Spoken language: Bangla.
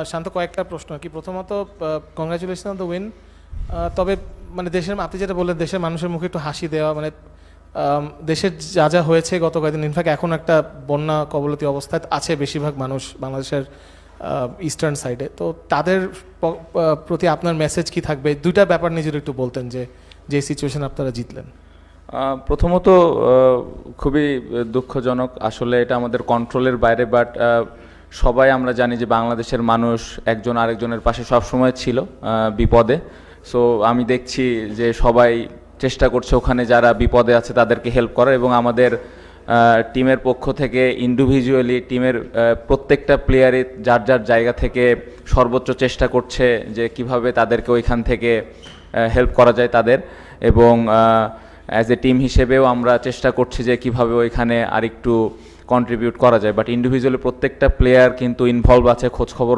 শান্ত, কয়েকটা প্রশ্ন আর কি। প্রথমত কংগ্রাচুলেশন অন দ্য উইন। তবে মানে দেশের, আপনি যেটা বললেন দেশের মানুষের মুখে একটু হাসি দেওয়া, মানে দেশের যা যা হয়েছে গত কয়েকদিন, ইনফ্যাক্ট এখন একটা বন্যা কবলতি অবস্থায় আছে বেশিরভাগ মানুষ বাংলাদেশের ইস্টার্ন সাইডে। তো তাদের প্রতি আপনার মেসেজ কি থাকবে? দুইটা ব্যাপার নিয়ে যদি একটু বলতেন, যে সিচুয়েশন আপনারা জিতলেন। প্রথমত খুবই দুঃখজনক, আসলে এটা আমাদের কন্ট্রোলের বাইরে, বাট সবাই আমরা জানি যে বাংলাদেশের মানুষ একজন আরেকজনের পাশে সবসময় ছিল বিপদে। সো আমি দেখছি যে সবাই চেষ্টা করছে ওখানে যারা বিপদে আছে তাদেরকে হেল্প করার, এবং আমাদের টিমের পক্ষ থেকে ইন্ডিভিজুয়ালি টিমের প্রত্যেকটা প্লেয়ারই যার যার জায়গা থেকে সর্বোচ্চ চেষ্টা করছে যে কিভাবে তাদেরকে ওইখান থেকে হেল্প করা যায় তাদের, এবং অ্যাজ এ টিম হিসেবেও আমরা চেষ্টা করছি যে কিভাবে ওইখানে আরেকটু কন্ট্রিবিউট করা যায়। বাট ইন্ডিভিজুয়ালি প্রত্যেকটা প্লেয়ার কিন্তু ইনভলভ আছে, খোঁজখবর